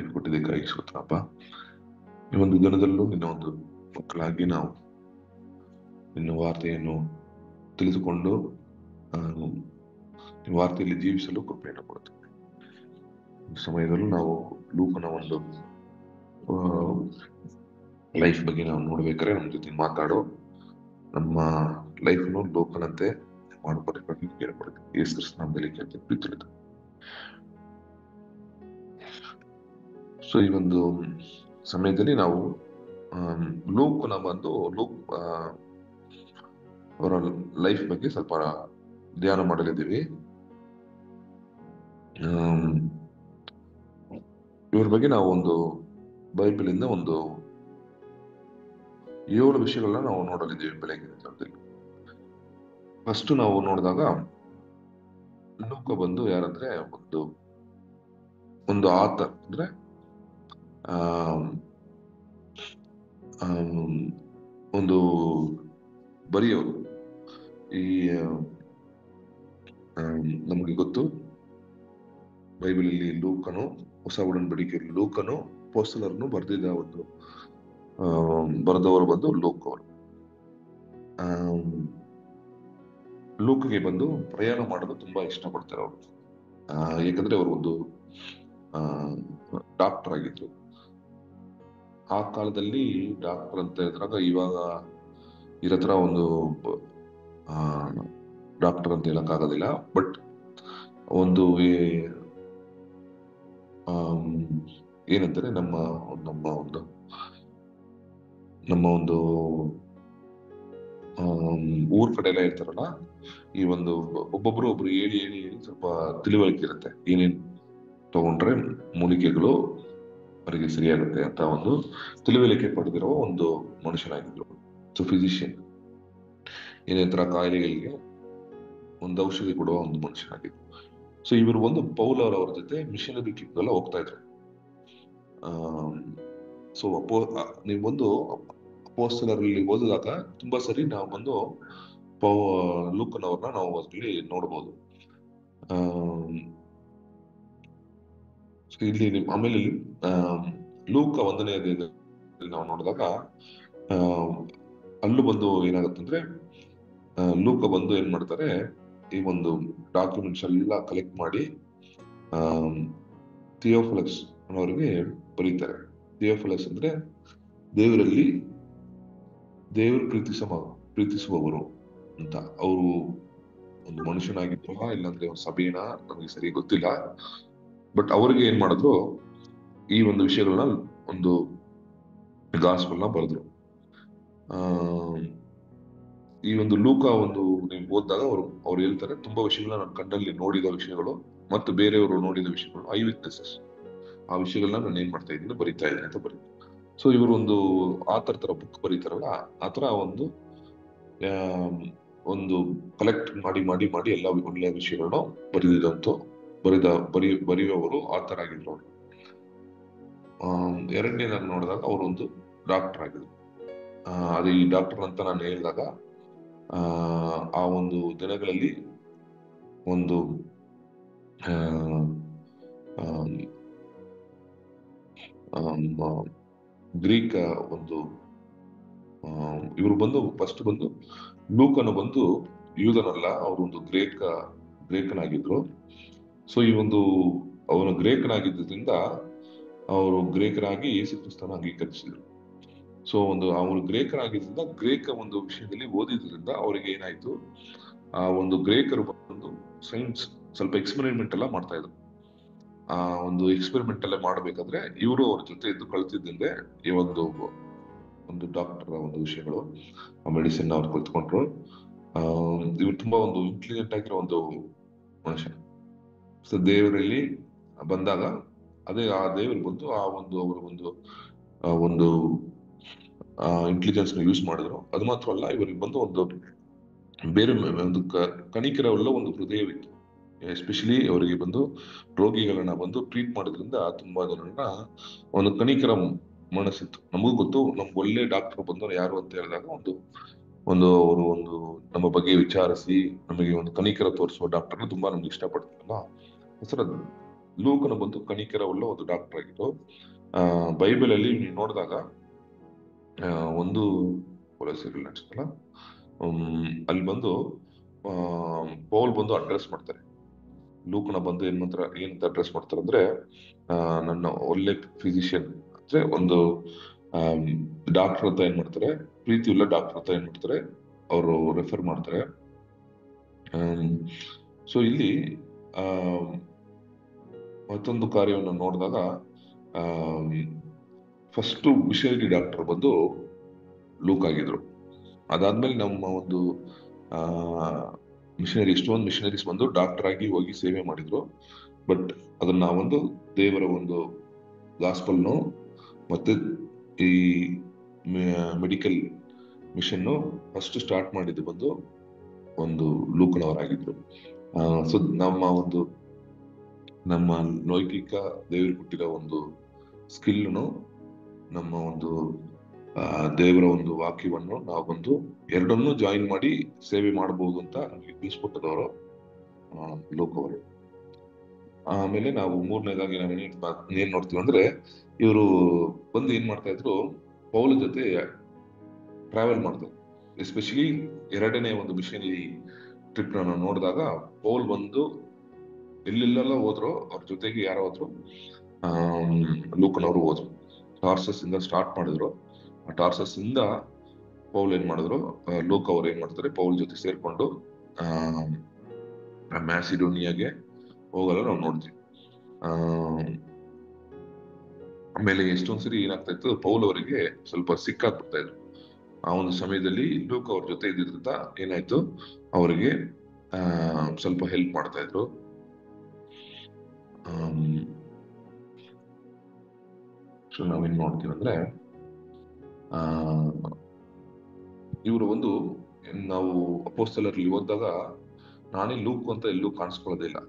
Life ಕೊಟ್ಟಿದ್ದಕ್ಕಾಗಿ ಸ್ತೋತ್ರಪ್ಪ. ಈ ಒಂದು ದಿನದಲ್ಲೂ ನಿನ್ನ ಒಂದು ಮಕ್ಕಳಾಗಿ ನಾವು ನಿನ್ನ ವಾರ್ತೆಯನ್ನು ತಿಳಿದುಕೊಂಡು ವಾರ್ತೆಯಲ್ಲಿ ಜೀವಿಸಲು ಕೃಪೆಯನ್ನು ಕೊಡುತ್ತೇವೆ. ಈ ಸಮಯದಲ್ಲೂ ನಾವು ಲೂಕನ ಒಂದು ಲೈಫ್ ಬಗ್ಗೆ ನಾವು ನೋಡ್ಬೇಕಾದ್ರೆ ನಮ್ಮ ಜೊತೆ ಮಾತಾಡೋ, ನಮ್ಮ ಲೈಫ್ನು ಲೋಕನಂತೆ ಮಾಡ್ಕೊಡ್ಬೇಕು ಕೇಳ್ಕೊಡ್ತೀವಿ. ಯೇಸು ಕ್ರಿಸ್ತನ ನಾಮದಲ್ಲಿ ಕೇಳ್ತೀವಿ, ಪ್ರೀತಿಸುತ್ತೆ. ಸೊ ಈ ಒಂದು ಸಮಯದಲ್ಲಿ ನಾವು ಲೂಕನ ಲೂಕ್ ಅವರ ಲೈಫ್ ಬಗ್ಗೆ ಸ್ವಲ್ಪ ಧ್ಯಾನ ಮಾಡಲಿದ್ದೀವಿ. ಇವ್ರ ಬಗ್ಗೆ ನಾವು ಒಂದು ಬೈಬಲ್ ಇಂದ ಒಂದು 7 ವಿಷಯಗಳನ್ನ ನಾವು ನೋಡಲಿದ್ದೀವಿ ಬೆಳಗ್ಗೆ. ಫಸ್ಟ್ ನಾವು ನೋಡಿದಾಗ ಲೂಕ ಬಂದು ಯಾರಂದ್ರೆ ಒಂದು ಆಥರ್, ಅಂದ್ರೆ ಒಂದು ಬರೆಯೋರು. ಈ ನಮಗೆ ಗೊತ್ತು ಬೈಬಲ್ ಅಲ್ಲಿ ಲೂಕನು, ಹೊಸ ಒಡಂಬಡಿಕೆಯಲ್ಲಿ ಲೂಕನು ಅಪೊಸ್ತಲರನ್ನು ಬರೆದವರು ಬಂದು ಲೂಕ್ ಅವರು. ಲೂಕ್ಗೆ ಬಂದು ಪ್ರಯಾಣ ಮಾಡೋದು ತುಂಬಾ ಇಷ್ಟಪಡ್ತಾರೆ ಅವರು. ಯಾಕಂದ್ರೆ ಅವರು ಒಂದು ಡಾಕ್ಟರ್ ಆಗಿದ್ರು. ಆ ಕಾಲದಲ್ಲಿ ಡಾಕ್ಟರ್ ಅಂತ ಹೇಳಿದಾಗ ಇವಾಗ ಇರತ್ರ ಒಂದು ಡಾಕ್ಟರ್ ಅಂತ ಹೇಳಕ್ ಆಗೋದಿಲ್ಲ. ಬಟ್ ಒಂದು ಏನಂತಾರೆ, ನಮ್ಮ ಒಂದು ಊರ್ ಕಡೆ ಎಲ್ಲ ಇರ್ತಾರಲ್ಲ, ಈ ಒಂದು ಒಬ್ಬೊಬ್ರು ಹೇಳಿ ಸ್ವಲ್ಪ ತಿಳಿವಳಿಕೆ ಇರುತ್ತೆ, ಏನೇನ್ ತಗೊಂಡ್ರೆ ಮೂಲಿಕೆಗಳು ಅವರಿಗೆ ಸರಿಯಾಗುತ್ತೆ ಅಂತ ಒಂದು ತಿಳಿವಳಿಕೆ ಪಡೆದಿರೋ ಒಂದು ಮನುಷ್ಯನಾಗಿದ್ರು. ಸೊ ಫಿಸಿಷಿಯನ್, ಏನೇತರ ಕಾಯಿಲೆಗಳಿಗೆ ಒಂದು ಔಷಧಿ ಕೊಡುವ ಒಂದು ಮನುಷ್ಯನಾಗಿದ್ರು. ಸೊ ಇವರು ಒಂದು ಪೌಲರ್ ಅವರ ಜೊತೆ ಮಿಷನರಿ ಟ್ರಿಪ್ ಎಲ್ಲ ಹೋಗ್ತಾ ಇದ್ರು. ಸೊ ನೀವು ಒಂದು ಅಪೊಸ್ತಲರಲ್ಲಿ ಓದಿದಾಗ ತುಂಬಾ ಸರಿ ನಾವು ಬಂದು ಲೂಕನವ್ರನ್ನ ನಾವು ಅಲ್ಲಿ ನೋಡ್ಬೋದು. ಇಲ್ಲಿ ಆಮೇಲೆ ಲೂಕ 1ನೇ ಅಧ್ಯಾಯದಲ್ಲಿ ನಾವು ನೋಡಿದಾಗ ಅಲ್ಲೂ ಬಂದು ಏನಾಗುತ್ತಂದ್ರೆ, ಲೂಕ ಬಂದು ಏನ್ ಮಾಡ್ತಾರೆ, ಈ ಒಂದು ಡಾಕ್ಯುಮೆಂಟ್ಸ್ ಎಲ್ಲ ಕಲೆಕ್ಟ್ ಮಾಡಿ ಥಿಯೋಫಿಲಸ್ ಅನ್ನೋರಿಗೆ ಬರೀತಾರೆ. ಥಿಯೋಫಿಲಸ್ ಅಂದ್ರೆ ದೇವರಲ್ಲಿ ದೇವರು ಪ್ರೀತಿಸುವವರು ಅಂತ. ಅವರು ಒಂದು ಮನುಷ್ಯನಾಗಿದ್ರು, ಇಲ್ಲಾಂದ್ರೆ ಸಭೆನ, ನಮಗೆ ಸರಿ ಗೊತ್ತಿಲ್ಲ. ಬಟ್ ಅವ್ರಿಗೆ ಏನ್ ಮಾಡಿದ್ರು, ಈ ಒಂದು ವಿಷಯಗಳನ್ನ ಒಂದು ಗಾಸ್ಪಲ್ನ ಬರೆದ್ರು. ಈ ಒಂದು ಲೂಕ ಒಂದು ನೀವು ಓದಿದಾಗ ಅವ್ರು ಹೇಳ್ತಾರೆ, ತುಂಬಾ ವಿಷಯಗಳನ್ನ ನಾನು ಕಣ್ಣಲ್ಲಿ ನೋಡಿದ ವಿಷಯಗಳು ಮತ್ತು ಬೇರೆಯವರು ನೋಡಿದ ವಿಷಯಗಳು, ಐ ವಿಟ್ನೆಸಸ್, ಆ ವಿಷಯಗಳನ್ನ ನಾನು ಏನ್ ಮಾಡ್ತಾ ಇದ್ದೀನಿ, ಬರಿತಾ ಇದ್ದೀನಿ ಅಂತ ಬರೀತಾರೆ. ಸೊ ಇವರು ಒಂದು ಆತರ ತರ ಬುಕ್ ಬರೀತಾರಲ್ಲ, ಆತರ ಒಂದು ಕಲೆಕ್ಟ್ ಮಾಡಿ ಎಲ್ಲ ಒಳ್ಳೆಯ ವಿಷಯಗಳನ್ನ ಬರೆಯುವವರು ಆತರ ಆಗಿದ್ರು ಅವರು. ಎರಡನೇದಾಗಿ ನೋಡಿದಾಗ ಅವರು ಒಂದು ಡಾಕ್ಟರ್ ಆಗಿದ್ರು. ಅದು ಈ ಡಾಕ್ಟರ್ ಅಂತ ನಾನು ಹೇಳಿದಾಗ ಆ ಒಂದು ದಿನಗಳಲ್ಲಿ ಒಂದು ಗ್ರೀಕ್ ಒಂದು ಇವರು ಬಂದು ಫಸ್ಟ್ ಬಂದು ಲೂಕನು ಬಂದು ಯೂದನಲ್ಲ, ಅವರು ಒಂದು ಗ್ರೇಕನಾಗಿದ್ರು. ಸೊ ಈ ಒಂದು ಅವನು ಗ್ರೇಕನಾಗಿದ್ದರಿಂದ ಅವರು ಗ್ರೇಕರಾಗಿ ಯೇಸು ಕ್ರಿಸ್ತನ ಅಂಗೀಕರಿಸಿದ್ರು. ಸೊ ಅವರು ಗ್ರೇಕರಾಗಿದ್ದರಿಂದ ಗ್ರೇಕ ಒಂದು ವಿಷಯದಲ್ಲಿ ಓದಿದ್ರಿಂದ ಅವರಿಗೆ ಏನಾಯ್ತು, ಆ ಒಂದು ಗ್ರೇಕರು ಬಂದು ಸೈನ್ಸ್ ಸ್ವಲ್ಪ ಎಕ್ಸ್ಪೆರಿಮೆಂಟ್ ಎಲ್ಲ ಮಾಡ್ತಾ ಇದ್ರು. ಆ ಒಂದು ಎಕ್ಸ್ಪೆರಿಮೆಂಟ್ ಎಲ್ಲ ಮಾಡ್ಬೇಕಾದ್ರೆ ಇವರು ಅವ್ರ ಜೊತೆ ಇದ್ದು ಕಳ್ತಿದ್ದಂದ್ರೆ ಈ ಒಂದು ಡಾಕ್ಟರ್ ಒಂದು ವಿಷಯಗಳು, ಮೆಡಿಸಿನ್ ಅವ್ರು ಕಲ್ತ್ಕೊಂಡ್ರು. ಇವ್ರು ತುಂಬಾ ಒಂದು ಇಂಟೆಲಿಜೆಂಟ್ ಆಗಿರೋ ಒಂದು ಮನುಷ್ಯ. ಸೊ ದೇವರಲ್ಲಿ ಬಂದಾಗ ಅದೇ ಆ ದೇವರು ಬಂದು ಒಂದು ಇಂಟೆಲಿಜೆನ್ಸ್ ಯೂಸ್ ಮಾಡಿದ್ರು. ಅದು ಮಾತ್ರ ಅಲ್ಲ, ಇವರಿಗೆ ಬಂದು ಬೇರೆ ಒಂದು ಕಣಿಕರವಲ್ಲ ಒಂದು ಹೃದಯವಿತ್ತು. ಎಸ್ಪೆಷಲಿ ಅವರಿಗೆ ಬಂದು ರೋಗಿಗಳನ್ನ ಬಂದು ಟ್ರೀಟ್ ಮಾಡೋದ್ರಿಂದ ತುಂಬಾ ಜನರನ್ನ ಒಂದು ಕಣಿಕರ ಮನಸ್ಸಿತ್ತು. ನಮಗೂ ಗೊತ್ತು, ನಮ್ಗೆ ಒಳ್ಳೆ ಡಾಕ್ಟರ್ ಬಂದವರು ಯಾರು ಅಂತ ಹೇಳಿದಾಗ ಅವರು ನಮ್ಮ ಬಗ್ಗೆ ವಿಚಾರಿಸಿ ನಮಗೆ ಒಂದು ಕಣಿಕರ ತೋರಿಸುವ ಡಾಕ್ಟರ್ನ ತುಂಬಾ ನಮ್ಗೆ ಇಷ್ಟಪಡ್ತೀವಲ್ಲ. ಲೂಕನ ಬಂದು ಕಣಿಕರ ಉಳ್ಳ ಒಂದು ಡಾಕ್ಟರ್ ಆಗಿತ್ತು. ಬೈಬಲ್ ಅಲ್ಲಿ ನೀವು ನೋಡಿದಾಗ ಒಂದು ಪೊಲೀಸರು ಅನ್ಸುತ್ತಲ್ಲ, ಅಲ್ಲಿ ಬಂದು ಪೌಲ್ ಬಂದು ಅಡ್ರೆಸ್ ಮಾಡ್ತಾರೆ. ಲೂಕನ ಬಂದು ಏನಂತ ಅಡ್ರೆಸ್ ಮಾಡ್ತಾರೆ ಅಂದ್ರೆ, ನನ್ನ ಒಳ್ಳೆ ಫಿಸಿಷಿಯನ್ ಅಂದ್ರೆ ಒಂದು ಡಾಕ್ಟರ್ ಅಂತ ಏನ್ ಮಾಡ್ತಾರೆ, ಪ್ರೀತಿ ಉಳ್ಳ ಡಾಕ್ಟರ್ ಅಂತ ಏನ್ ಮಾಡ್ತಾರೆ, ಅವರು ರೆಫರ್ ಮಾಡ್ತಾರೆ. ಸೊ ಇಲ್ಲಿ ಮತ್ತೊಂದು ಕಾರ್ಯವನ್ನು ನೋಡಿದಾಗ ಫಸ್ಟ್ ಮಿಷನರಿ ಡಾಕ್ಟರ್ ಬಂದು ಲೂಕ್ ಆಗಿದ್ರು. ಅದಾದ್ಮೇಲೆ ನಮ್ಮ ಒಂದು ಎಷ್ಟೊಂದು ಮಿಷನರೀಸ್ ಬಂದು ಡಾಕ್ಟರ್ ಆಗಿ ಹೋಗಿ ಸೇವೆ ಮಾಡಿದ್ರು. ಬಟ್ ಅದನ್ನ ಒಂದು ದೇವರ ಒಂದು ಗಾಸ್ಪಲ್ನು ಮತ್ತೆ ಈ ಮೆಡಿಕಲ್ ಮಿಷನ್ ಫಸ್ಟ್ ಸ್ಟಾರ್ಟ್ ಮಾಡಿದ್ದು ಬಂದು ಒಂದು ಲೂಕನವರಾಗಿದ್ರು. ಸೊ ನಮ್ಮ ಲೌಕಿಕ ದೇವರು ಕೊಟ್ಟಿರೋ ಒಂದು ಸ್ಕಿಲ್ನು, ನಮ್ಮ ಒಂದು ದೇವರ ಒಂದು ವಾಕ್ಯವನ್ನು ನಾವು ಬಂದು ಎರಡನ್ನೂ ಜಾಯಿನ್ ಮಾಡಿ ಸೇವೆ ಮಾಡಬಹುದು ಅಂತ ನಮಗೆ ತಿಳಿಸ್ಕೊಟ್ಟದವರು ಲೂಕ್ ಅವರು. ಆಮೇಲೆ ನಾವು ಮೂರನೇದಾಗಿ ಏನ್ ನೋಡ್ತೀವಿ ಅಂದ್ರೆ, ಇವರು ಬಂದು ಏನ್ ಮಾಡ್ತಾ ಇದ್ರು, ಪೌಲ ಜೊತೆ ಟ್ರಾವೆಲ್ ಮಾಡ್ತಾರೆ. ಎಸ್ಪೆಷಲಿ ಎರಡನೇ ಒಂದು ಮಿಷನರಿ ಟ್ರಿಪ್ ನಾವು ನೋಡಿದಾಗ ಪೌಲ್ ಬಂದು ಎಲ್ಲೆಲ್ಲೆಲ್ಲ ಹೋದ್ರು, ಅವ್ರ ಜೊತೆಗೆ ಯಾರೋ ಹೋದ್ರು, ಲೂಕನವರು ಹೋದ್ರು. ಟಾರ್ಸಸ್ ಇಂದ ಸ್ಟಾರ್ಟ್ ಮಾಡಿದ್ರು. ಆ ಟಾರ್ಸಸ್ ಇಂದ ಪೌಲ್ ಏನ್ ಮಾಡಿದ್ರು, ಲೂಕ್ ಅವ್ರು ಏನ್ ಮಾಡ್ತಾರೆ, ಪೌಲ್ ಜೊತೆ ಸೇರ್ಕೊಂಡು ಮ್ಯಾಸಿಡೋನಿಯಾಗೆ ಹೋಗಲ್ಲ ನಾವು ನೋಡ್ತೀವಿ. ಆಮೇಲೆ ಎಷ್ಟೊಂದ್ಸರಿ ಏನಾಗ್ತಾ ಇತ್ತು, ಪೌಲ್ ಅವರಿಗೆ ಸ್ವಲ್ಪ ಸಿಕ್ಕಾಗ್ಬಿಡ್ತಾ ಇದ್ರು. ಆ ಒಂದು ಸಮಯದಲ್ಲಿ ಲೂಕ್ ಅವ್ರ ಜೊತೆ ಇದ್ದಿದ್ರಿಂದ ಏನಾಯ್ತು, ಅವರಿಗೆ ಸ್ವಲ್ಪ ಹೆಲ್ಪ್ ಮಾಡ್ತಾ ಇದ್ರು. ಸೊ ನಾವೇನ್ ನೋಡ್ತೀವಿ ಅಂದ್ರೆ, ಇವರು ಒಂದು ನಾವು ಅಪೊಸ್ತಲರಲ್ಲಿ ಓದಿದಾಗ ನಾನೇ ಲೂಕ್ ಅಂತ ಎಲ್ಲೂ ಕಾಣಿಸ್ಕೊಳ್ಳೋದೇ ಇಲ್ಲ,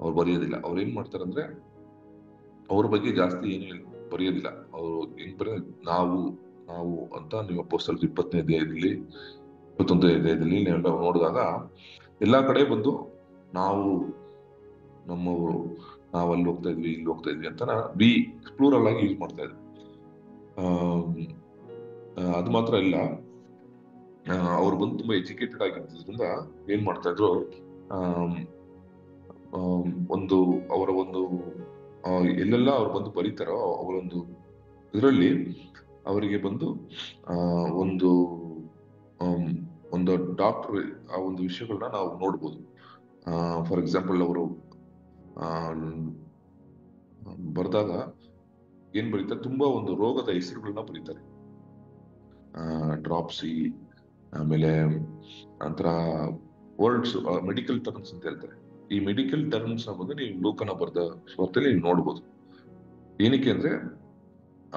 ಅವ್ರು ಬರೆಯೋದಿಲ್ಲ. ಅವ್ರು ಏನ್ ಮಾಡ್ತಾರೆ ಅಂದ್ರೆ, ಅವ್ರ ಬಗ್ಗೆ ಜಾಸ್ತಿ ಏನು ಬರೆಯೋದಿಲ್ಲ. ಅವರು ಏನ್ ಬರೆಯೋದು, ನಾವು ಅಂತ ನೀವು ಅಪೊಸ್ತಲರ 20ನೇ ಅಧ್ಯಾಯದಲ್ಲಿ 21ನೇ ಅಧ್ಯಾಯದಲ್ಲಿ ನೀವೆಲ್ಲ ನೋಡಿದಾಗ ಎಲ್ಲಾ ಕಡೆ ಬಂದು ನಾವು ನಮ್ಮವರು, ನಾವು ಅಲ್ಲಿ ಹೋಗ್ತಾ ಇದ್ವಿ, ಇಲ್ಲಿ ಹೋಗ್ತಾ ಇದ್ವಿ ಅಂತ ಬಿ ಪ್ಲೂರಲ್ ಆಗಿ ಯೂಸ್ ಮಾಡ್ತಾ ಇದ್ವಿ. ಅದು ಮಾತ್ರ ಇಲ್ಲ, ಅವ್ರು ಬಂದು ತುಂಬಾ ಎಜುಕೇಟೆಡ್ ಆಗಿದ್ದರಿಂದ ಏನ್ ಮಾಡ್ತಾ ಇದ್ರು, ಒಂದು ಅವರ ಒಂದು ಎಲ್ಲೆಲ್ಲ ಅವ್ರು ಬಂದು ಬರೀತಾರೋ ಅವರೊಂದು ಇದರಲ್ಲಿ ಅವರಿಗೆ ಬಂದು ಒಂದು ಡಾಕ್ಟರ್ ಆ ಒಂದು ವಿಷಯಗಳನ್ನ ನಾವು ನೋಡ್ಬೋದು. ಫಾರ್ ಎಕ್ಸಾಂಪಲ್ ಅವರು ಬರೆದಾಗ ಏನ್ ಬರೀತಾರೆ, ತುಂಬಾ ಒಂದು ರೋಗದ ಹೆಸರುಗಳನ್ನ ಬರೀತಾರೆ. ಡ್ರಾಪ್ಸಿ, ಆಮೇಲೆ ನಂತರ ವರ್ಡ್ಸ್, ಮೆಡಿಕಲ್ ಟರ್ಮ್ಸ್ ಅಂತ ಹೇಳ್ತಾರೆ. ಈ ಮೆಡಿಕಲ್ ಟರ್ಮ್ಸ್ ಬಂದು ನೀವು ಲೂಕನ ಬರೆದ ಸ್ವತ್ತಲ್ಲಿ ನೀವು ನೋಡ್ಬೋದು. ಏನಕ್ಕೆ ಅಂದ್ರೆ,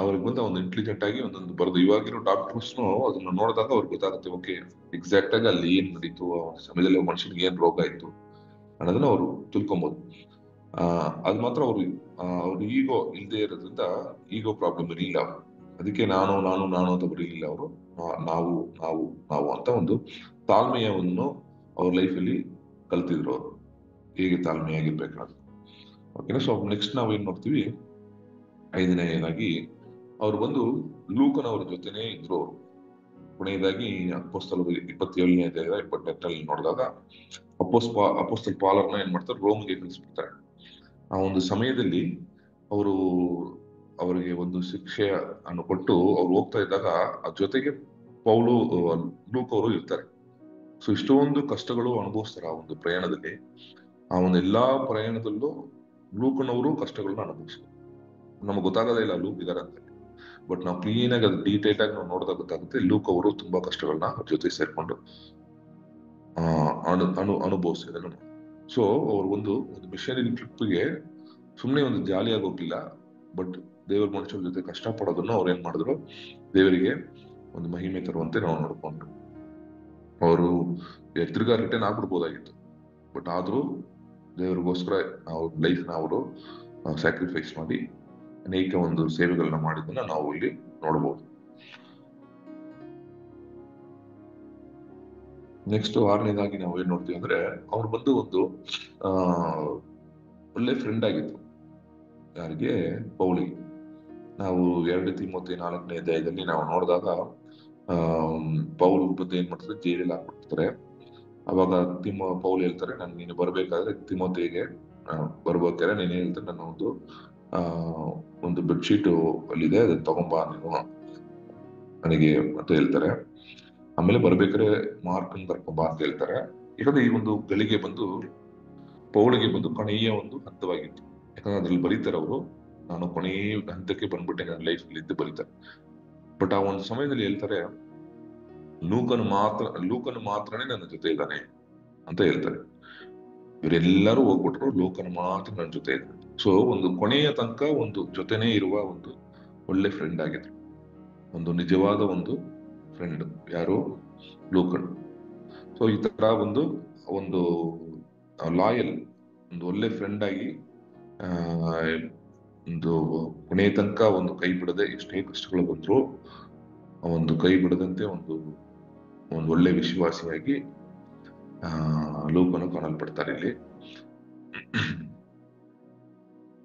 ಅವ್ರಿಗೆ ಬಂದು ಒಂದು ಇಂಟೆಲಿಜೆಂಟ್ ಆಗಿ ಒಂದೊಂದು ಬರೆದು, ಇವಾಗಿರೋ ಡಾಕ್ಟರ್ಸ್ನು ಅದನ್ನ ನೋಡಿದಾಗ ಅವ್ರಿಗೆ ಗೊತ್ತಾಗುತ್ತೆ, ಓಕೆ ಎಕ್ಸಾಕ್ಟ್ ಆಗಿ ಅಲ್ಲಿ ಏನ್ ನಡೀತು, ಆ ಸಮಯದಲ್ಲಿ ಮನುಷ್ಯನಿಗೆ ಏನ್ ರೋಗ ಇತ್ತು ಅನ್ನೋದನ್ನ ಅವರು ತಿಳ್ಕೊಬಹುದು. ಅದ್ ಮಾತ್ರ ಅವ್ರು ಈಗೋ ಇಲ್ಲದೆ ಇರೋದ್ರಿಂದ ಈಗೋ ಪ್ರಾಬ್ಲಮ್ ಇರಲಿಲ್ಲ. ಅದಕ್ಕೆ ನಾನು ಅಂತ ಬರೀಲಿಲ್ಲ ಅವರು, ನಾವು ಅಂತ ಒಂದು ತಾಳ್ಮೆಯನ್ನು ಅವ್ರ ಲೈಫಲ್ಲಿ ಕಲ್ತಿದ್ರು ಅವರು, ಹೇಗೆ ತಾಳ್ಮೆಯಾಗಿರ್ಬೇಕಾದ್ರು. ಓಕೆನಾ. ಸೊ ನೆಕ್ಸ್ಟ್ ನಾವೇನ್ ನೋಡ್ತೀವಿ, 5ನೇದಾಗಿ ಅವ್ರು ಬಂದು ಲೂಕನವ್ರ ಜೊತೆನೆ ಇದ್ರು. ಅವರು ಕೊನೆಯದಾಗಿ ಅಪೊಸ್ತಲರು 27ನೇ ಅಧ್ಯಾಯ 28ರಲ್ಲಿ ನೋಡಿದಾಗ ಅಪೊಸ್ತಲ ಪಾಲರ್ನ ಏನ್ ಮಾಡ್ತಾರೆ, ರೋಮ್ಗೆ ಕಳಿಸ್ಬಿಡ್ತಾರೆ. ಆ ಒಂದು ಸಮಯದಲ್ಲಿ ಅವರಿಗೆ ಒಂದು ಶಿಕ್ಷೆ ಅನ್ನು ಕೊಟ್ಟು ಅವ್ರು ಹೋಗ್ತಾ ಇದ್ದಾಗ ಅದ್ರ ಜೊತೆಗೆ ಲೂಕ್ ಅವರು ಇರ್ತಾರೆ. ಸೊ ಇಷ್ಟೊಂದು ಕಷ್ಟಗಳು ಅನುಭವಿಸ್ತಾರೆ ಆ ಒಂದು ಪ್ರಯಾಣದಲ್ಲಿ. ಆ ಒಂದು ಎಲ್ಲಾ ಪ್ರಯಾಣದಲ್ಲೂ ಲೂಕನವರು ಕಷ್ಟಗಳನ್ನ ಅನುಭವಿಸ್ತಾರೆ. ನಮ್ಗೆ ಗೊತ್ತಾಗೋದೇ ಇಲ್ಲ ಲೂಕ್ ಇದಾರೆ ಅಂತ. ಬಟ್ ನಾವು ಕ್ಲೀನ್ ಆಗಿ ಅದು ಡೀಟೇಲ್ ಆಗಿ ನಾವು ನೋಡಿದಾಗ ಗೊತ್ತಾಗುತ್ತೆ, ಲೂಕ್ ಅವರು ತುಂಬಾ ಕಷ್ಟಗಳನ್ನ ಅವ್ರ ಜೊತೆ ಸೇರ್ಕೊಂಡು ಅನುಭವಿಸಿದ್ರು. ಸೊ ಅವ್ರು ಒಂದು ಮಿಷನರಿ ಟ್ರಿಪ್ಗೆ ಸುಮ್ಮನೆ ಒಂದು ಜಾಲಿಯಾಗಿ ಹೋಗ್ಲಿಲ್ಲ, ಬಟ್ ದೇವರ ಮನುಷ್ಯರ ಜೊತೆ ಕಷ್ಟ ಪಡೋದನ್ನು ಅವ್ರು ಏನ್ ಮಾಡಿದ್ರು, ದೇವರಿಗೆ ಒಂದು ಮಹಿಮೆ ತರುವಂತೆ ನಾವು ನೋಡ್ಕೊಂಡ್ರು. ಅವರು ತಿರ್ಗಾ ರಿಟರ್ನ್ ಆಗ್ಬಿಡ್ಬೋದಾಗಿತ್ತು, ಬಟ್ ಆದ್ರೂ ದೇವರಿಗೋಸ್ಕರ ಅವ್ರ ಲೈಫ್ ನ ಅವರು ಸ್ಯಾಕ್ರಿಫೈಸ್ ಮಾಡಿ ಅನೇಕ ಒಂದು ಸೇವೆಗಳನ್ನ ಮಾಡಿದ್ದನ್ನ ನಾವು ಇಲ್ಲಿ ನೋಡಬಹುದು. ನೆಕ್ಸ್ಟ್ 6ನೇದಾಗಿ ನಾವು ಏನ್ ನೋಡ್ತೀವಿ ಅಂದ್ರೆ, ಅವ್ರು ಬಂದು ಒಂದು ಒಳ್ಳೆ ಫ್ರೆಂಡ್ ಆಗಿತ್ತು. ಯಾರಿಗೆ? ಪೌಲಿಗೆ. ನಾವು 2 ತಿಮೋಥೆ 4ನೇ ಅಧ್ಯಾಯದಲ್ಲಿ ನಾವು ನೋಡಿದಾಗ ಪೌಲ್ ಬಂದು ಏನ್ ಮಾಡ್ತಾರೆ, ಜೈಲಲ್ಲಿ ಹಾಕ್ಬಿಡ್ತಾರೆ. ಅವಾಗ ಪೌಲ್ ಹೇಳ್ತಾರೆ, ನೀನು ಬರ್ಬೇಕಾದ್ರೆ ತಿಮೋಥೆಗೆ ಬರ್ಬೇಕಾದ್ರೆ ನೀನ್ ಹೇಳ್ತಾರೆ, ನನ್ನ ಒಂದು ಬೆಡ್ಶೀಟ್ ಅಲ್ಲಿದೆ, ಅದನ್ನ ತಗೊಂಬಾ ನೀನು ನನಗೆ ಅಂತ ಹೇಳ್ತಾರೆ. ಆಮೇಲೆ ಬರ್ಬೇಕಾದ್ರೆ ಮಾರ್ಕನ್ ಕರ್ಕೊಂಬಾ ಅಂತ ಹೇಳ್ತಾರೆ. ಯಾಕಂದ್ರೆ ಈ ಒಂದು ಗಳಿಗೆ ಬಂದು ಪೌಳಿಗೆ ಬಂದು ಕೊನೆಯ ಒಂದು ಹಂತವಾಗಿತ್ತು. ಯಾಕಂದ್ರೆ ಅದ್ರಲ್ಲಿ ಬರೀತಾರೆ ಅವರು, ನಾನು ಕೊನೆಯ ಹಂತಕ್ಕೆ ಬಂದ್ಬಿಟ್ಟೆ ನನ್ನ ಲೈಫ್ ಇದ್ದು ಬರೀತಾರೆ. ಬಟ್ ಆ ಒಂದು ಸಮಯದಲ್ಲಿ ಹೇಳ್ತಾರೆ, ಲೂಕನು ಮಾತ್ರನೇ ನನ್ನ ಜೊತೆ ಇದ್ದಾನೆ ಅಂತ ಹೇಳ್ತಾರೆ. ಇವರೆಲ್ಲರೂ ಹೋಗ್ಬಿಟ್ರು, ಲೂಕನು ಮಾತ್ರ ನನ್ನ ಜೊತೆ ಇದ್ದಾನೆ. ಸೊ ಒಂದು ಕೊನೆಯ ತನಕ ಒಂದು ಜೊತೆನೇ ಇರುವ ಒಂದು ಒಳ್ಳೆ ಫ್ರೆಂಡ್ ಆಗಿದ್ರು, ಒಂದು ನಿಜವಾದ ಒಂದು ಫ್ರೆಂಡ್ ಯಾರು? ಲೂಕನ್. ಸೊ ಈ ತರ ಒಂದು ಲಾಯಲ್, ಒಂದು ಒಳ್ಳೆ ಫ್ರೆಂಡ್ ಆಗಿ ಒಂದು ಕೊನೆಯ ತನಕ ಒಂದು ಕೈ ಬಿಡದೆ, ಎಷ್ಟೇ ಕಷ್ಟಗಳು ಬಂದ್ರು ಒಂದು ಕೈ ಬಿಡದಂತೆ ಒಂದು ಒಳ್ಳೆ ವಿಶ್ವಾಸಿಯಾಗಿ ಲೂಕನು ಕಾಣಲ್ಪಡ್ತಾರೆ ಇಲ್ಲಿ.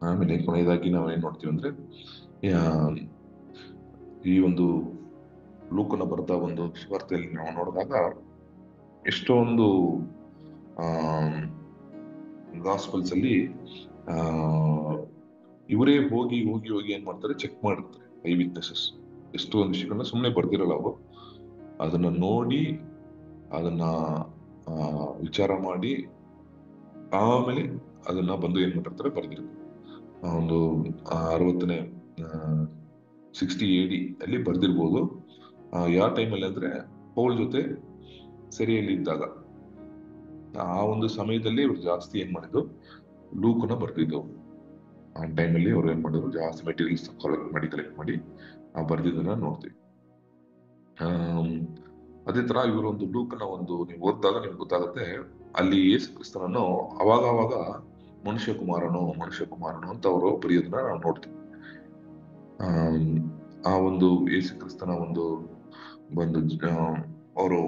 ಆಮೇಲೆ ಕೊನೆಯದಾಗಿ ನಾವು ಏನ್ ನೋಡ್ತೀವಿ ಅಂದ್ರೆ, ಈ ಒಂದು ಲೂಕನ ಬರೆದ ಒಂದು ಸುವಾರ್ತೆಯಲ್ಲಿ ನಾವು ನೋಡಿದಾಗ ಎಷ್ಟೊಂದು ಗಾಸ್ಪಲ್ಸ್ ಅಲ್ಲಿ ಇವರೇ ಹೋಗಿ ಏನ್ ಮಾಡ್ತಾರೆ, ಚೆಕ್ ಮಾಡಿರ್ತಾರೆ. ಐ ವಿಟ್ನೆಸಸ್ ಎಷ್ಟೊಂದು ವಿಷಯಗಳನ್ನ ಸುಮ್ಮನೆ ಬರ್ದಿರಲ್ಲ ಅವರು, ಅದನ್ನ ನೋಡಿ ಅದನ್ನ ವಿಚಾರ ಮಾಡಿ ಆಮೇಲೆ ಅದನ್ನ ಬಂದು ಏನ್ ಮಾಡಿರ್ತಾರೆ, ಬರ್ದಿರ್ತಾರೆ. ಒಂದು 60ನೇ 60 AD ಅಲ್ಲಿ ಬರ್ದಿರ್ಬೋದು. ಯಾವ ಟೈಮಲ್ಲಿ ಅಂದ್ರೆ ಪೌಲ್ ಜೊತೆ ಸೆರೆಯಲ್ಲಿ ಇದ್ದಾಗ ಆ ಒಂದು ಸಮಯದಲ್ಲಿ ಇವ್ರು ಜಾಸ್ತಿ ಏನ್ ಮಾಡಿದ್ರು, ಲೂಕನ ಬರ್ದಿದ್ದು. ಆ ಟೈಮಲ್ಲಿ ಅವ್ರು ಏನ್ ಮಾಡಿದ್ರು, ಜಾಸ್ತಿ ಮೆಟೀರಿಯಲ್ಸ್ ಕಲೆಕ್ಟ್ ಮಾಡಿ ಬರ್ದಿದ್ದನ್ನ ನೋಡ್ತೀವಿ. ಅದೇ ತರ ಇವರು ಒಂದು ಲೂಕನ ನೀವು ಓದಿದಾಗ ನಿಮ್ಗೆ ಗೊತ್ತಾಗುತ್ತೆ, ಅಲ್ಲಿ ಯೇಸು ಕ್ರಿಸ್ತನನ್ನು ಅವಾಗ ಮನುಷ್ಯ ಕುಮಾರನು ಅಂತ ಅವರು ಬರೆಯೋದನ್ನ ನಾವು ನೋಡ್ತೀವಿ. ಆ ಒಂದು ಯೇಸು ಕ್ರಿಸ್ತನ ಬಂದು ಅವರು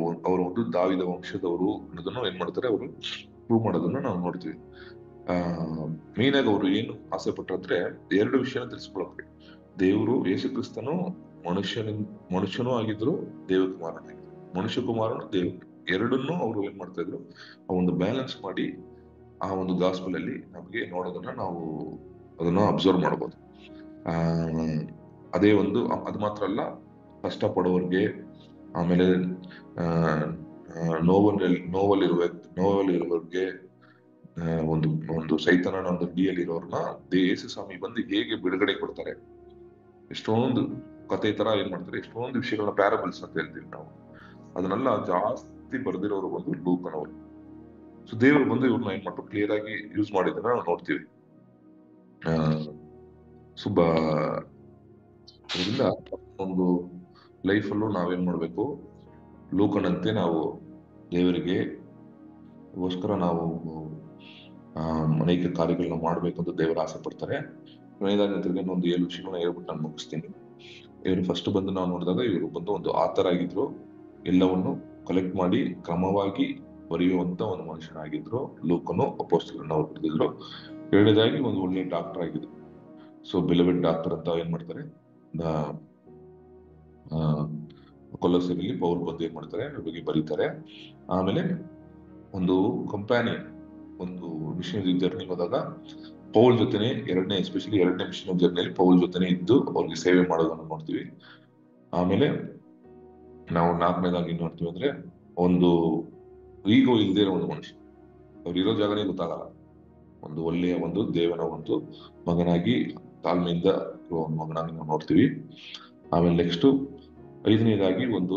ಒಂದು ದಾವಿದ ವಂಶದವರು ಅನ್ನೋದನ್ನು ಏನ್ ಮಾಡ್ತಾರೆ, ಅವರು ಪ್ರೂವ್ ಮಾಡೋದನ್ನ ನಾವು ನೋಡ್ತೀವಿ. ಮೇನ್ ಆಗಿ ಅವರು ಏನು ಆಸೆ ಪಟ್ಟರೆ 2 ವಿಷಯನ ತಿಳಿಸ್ಕೊಳಕ್ಕೆ, ದೇವರು ಯೇಸು ಕ್ರಿಸ್ತನು ಮನುಷ್ಯನೂ ಆಗಿದ್ರು, ದೇವಕುಮಾರನಾಗಿದ್ರು. ಮನುಷ್ಯ ಕುಮಾರನು ದೇವ್ ಎರಡನ್ನೂ ಅವರು ಏನ್ ಮಾಡ್ತಾ ಇದ್ರು, ಆ ಒಂದು ಬ್ಯಾಲೆನ್ಸ್ ಮಾಡಿ ಆ ಒಂದು ಗಾಸ್ಪಲ್ ಅಲ್ಲಿ ನಮಗೆ ನೋಡೋದನ್ನ ನಾವು ಅದನ್ನ ಅಬ್ಸರ್ವ್ ಮಾಡಬಹುದು. ಅದೇ ಅದು ಮಾತ್ರ ಅಲ್ಲ, ಕಷ್ಟ ಪಡೋರ್ಗೆ, ಆಮೇಲೆ ನೋವಲ್ಲಿರುವವ್ರಿಗೆ, ಒಂದು ಸೈತಾನನ ಒಂದು ಡಿಯಲ್ಲಿ ಇರೋರ್ನ ಯೇಸು ಸ್ವಾಮಿ ಬಂದು ಹೇಗೆ ಬಿಡುಗಡೆ ಕೊಡ್ತಾರೆ. ಎಷ್ಟೊಂದು ಕತೆ ತರ ಏನ್ ಮಾಡ್ತಾರೆ, ಎಷ್ಟೊಂದು ವಿಷಯಗಳನ್ನ ಪ್ಯಾರಬಲ್ಸ್ ಅಂತ ಹೇಳ್ತೀವಿ ನಾವು, ಅದನ್ನೆಲ್ಲ ಜಾಸ್ತಿ ಬರ್ದಿರೋರು ಬಂದು ಲೂಕನವರು. ಸೊ ದೇವರು ಬಂದು ಇವ್ರನ್ನ ಏನ್ ಮಾಡ್ತಾರೆ, ಕ್ಲಿಯರ್ ಆಗಿ ಯೂಸ್ ಮಾಡಿದ್ದನ್ನ ನಾವು ನೋಡ್ತೀವಿ. ಅದರಿಂದ ಒಂದು ಲೈಫಲ್ಲೂ ನಾವೇನ್ ಮಾಡ್ಬೇಕು, ಲೂಕನಂತೆ ನಾವು ದೇವರಿಗೆಗೋಸ್ಕರ ನಾವು ಅನೇಕ ಕಾರ್ಯಗಳನ್ನ ಮಾಡ್ಬೇಕು ಅಂತ ದೇವರು ಆಸೆ ಪಡ್ತಾರೆ. ಕೊನೆಯದಾಗಿ ಒಂದು 7 ವಿಷಯಗಳನ್ನ ಹೇಳ್ಬಿಟ್ಟು ನಾನು ಮುಗಿಸ್ತೀನಿ. ಇವರು ಫಸ್ಟ್ ಬಂದು ನಾವು ನೋಡಿದಾಗ ಇವರು ಬಂದು ಒಂದು ಆಥರ್ ಆಗಿದ್ರು, ಎಲ್ಲವನ್ನು ಕಲೆಕ್ಟ್ ಮಾಡಿ ಕ್ರಮವಾಗಿ ಬರೆಯುವಂತ ಒಂದು ಮನುಷ್ಯನಾಗಿದ್ರು ಲೂಕನು. ಅಪೊಸ್ತಲರನ್ನ ಅವ್ರು ಬರೆದಿದ್ರು. ಎರಡನೇದಾಗಿ ಒಂದು ಒಳ್ಳೆ ಡಾಕ್ಟರ್ ಆಗಿದ್ರು. ಸೊ ಬಿಲವೆಡ್ ಡಾಕ್ಟರ್ ಅಂತ ಏನ್ ಮಾಡ್ತಾರೆ, ಕೊಲೊಸ್ಸೆಯಲ್ಲಿ ಪೌಲ್ ಬಂದು ಏನ್ ಮಾಡ್ತಾರೆ, ಅದ್ರ ಬಗ್ಗೆ ಬರೀತಾರೆ. ಆಮೇಲೆ ಒಂದು ಕಂಪ್ಯಾನಿಯನ್, ಒಂದು ಮಿಷನರಿ ಜರ್ನಿ ಹೋದಾಗ ಪೌಲ್ ಜೊತೆನೆ ಎಸ್ಪೆಷಲಿ ಎರಡನೇ ಮಿಷನರಿ ಜರ್ನಿಯಲ್ಲಿ ಪೌಲ್ ಜೊತೆನೆ ಇದ್ದು ಅವ್ರಿಗೆ ಸೇವೆ ಮಾಡೋದನ್ನ ನೋಡ್ತೀವಿ. ಆಮೇಲೆ ನಾವು 4ನೇದಾಗಿ ನೋಡ್ತೀವಿ ಅಂದ್ರೆ, ಒಂದು ಈಗೋ ಇಲ್ದೇ ಇರೋ ಒಂದು ಮನುಷ್ಯ, ಅವ್ರು ಇರೋ ಜಾಗನೇ ಗೊತ್ತಾಗಲ್ಲ, ಒಂದು ಒಳ್ಳೆಯ ಒಂದು ದೇವನ ಒಂದು ಮಗನಾಗಿ ತಾಳ್ಮೆಯಿಂದ ಇರುವ ಒಂದು ಮಗನಾಗಿ ನಾವು ನೋಡ್ತೀವಿ. ಆಮೇಲೆ ನೆಕ್ಸ್ಟ್ 5ನೇದಾಗಿ ಒಂದು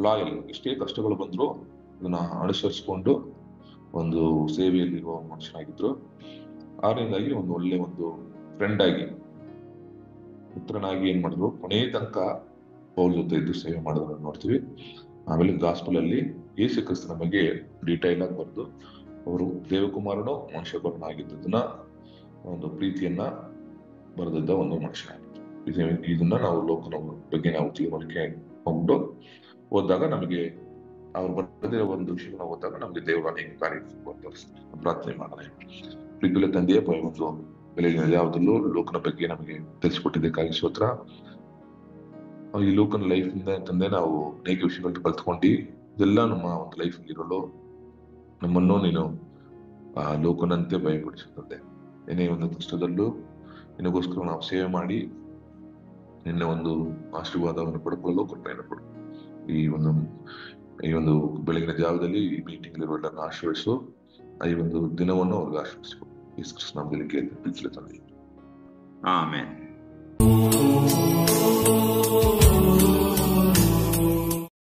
ಲಾಯಲ್, ಎಷ್ಟೇ ಕಷ್ಟಗಳು ಬಂದ್ರು ಅದನ್ನ ಅನುಸರಿಸ್ಕೊಂಡು ಒಂದು ಸೇವೆಯಲ್ಲಿರುವ ಮನುಷ್ಯನಾಗಿದ್ರು. 6ನೇದಾಗಿ ಒಂದು ಒಳ್ಳೆ ಒಂದು ಫ್ರೆಂಡ್ ಆಗಿ, ಪುತ್ರನಾಗಿ ಏನ್ ಮಾಡಿದ್ರು, ಕೊನೆಯ ತನಕ ಪೌಲ್ ಜೊತೆ ಇದ್ದು ಸೇವೆ ಮಾಡೋದನ್ನ ನೋಡ್ತೀವಿ. ಆಮೇಲೆ ಗಾಸ್ಪಲ್ ಅಲ್ಲಿ ಯೇಸು ಕ್ರಿಸ್ತನ ಬಗ್ಗೆ ಡೀಟೈಲ್ ಆಗಿ ಬರೆದು ಅವರು ದೇವಕುಮಾರನು ಮನುಷ್ಯಕುಮಾರನಾಗಿದ್ದನ್ನ ಒಂದು ಪ್ರೀತಿಯನ್ನ ಬರೆದಿದ್ದ ಒಂದು ಮನುಷ್ಯನಾಗಿತ್ತು. ಇದನ್ನ ನಾವು ಲೋಕನ ಬಗ್ಗೆ ನಾವು ತಿಳುವಳಿಕೆ ಕೊಂಡು ಓದಿದಾಗ ನಮಗೆ ಅವ್ರು ಬರೆದಿರೋ ಒಂದು ವಿಷಯನ ಓದಿದಾಗ ನಮಗೆ ದೇವರು ಅನೇಕ ಕಾರ್ಯ ಪ್ರಾರ್ಥನೆ ಮಾಡೋಣ. ಪ್ರೀತಿಯ ತಂದೆಯ ಒಂದು ಬೆಳಗಿನ ಜಾವದಲ್ಲೂ ಲೋಕನ ಬಗ್ಗೆ ನಮಗೆ ತಿಳಿಸ್ಕೊಟ್ಟಿದ್ದಕ್ಕಾಗಿ ಸ್ತೋತ್ರ. ಈ ಲೋಕನ ಲೈಫ್ ಇಂದ ಅಂತಂದ್ರೆ ನಾವು ಅನೇಕ ವಿಷಯಗಳನ್ನ ಕಲ್ತ್ಕೊಂಡು ಇದೆಲ್ಲ ನಮ್ಮ ಒಂದು ಲೈಫ್ ಇರಲು ನಮ್ಮನ್ನು ನೀನು ಆ ಲೋಕನಂತೆ ಭಯಪಡಿಸುತ್ತದೆ. ಏನೇ ಒಂದು ಕಷ್ಟದಲ್ಲೂ ನಿನಗೋಸ್ಕರ ನಾವು ಸೇವೆ ಮಾಡಿ ನಿನ್ನ ಒಂದು ಆಶೀರ್ವಾದವನ್ನು ಪಡ್ಕೊಳ್ಳಲು ಕೃಪೆಯನ್ನು ಕೊಡು. ಈ ಒಂದು ಬೆಳಗಿನ ಜಾವದಲ್ಲಿ ಈ ಮೀಟಿಂಗ್ ಇರುವುದನ್ನು ಆಶೀರ್ವದಿಸು. ಈ ಒಂದು ದಿನವನ್ನು ಅವ್ರಿಗೆ ಆಶೀರ್ವದಿಸಿಕೊಡು. ಯೇಸು ಕ್ರಿಸ್ತನ ನಾಮದಲ್ಲಿ ಕೇಳ್ತೇನೆ. ಆಮೆನ್.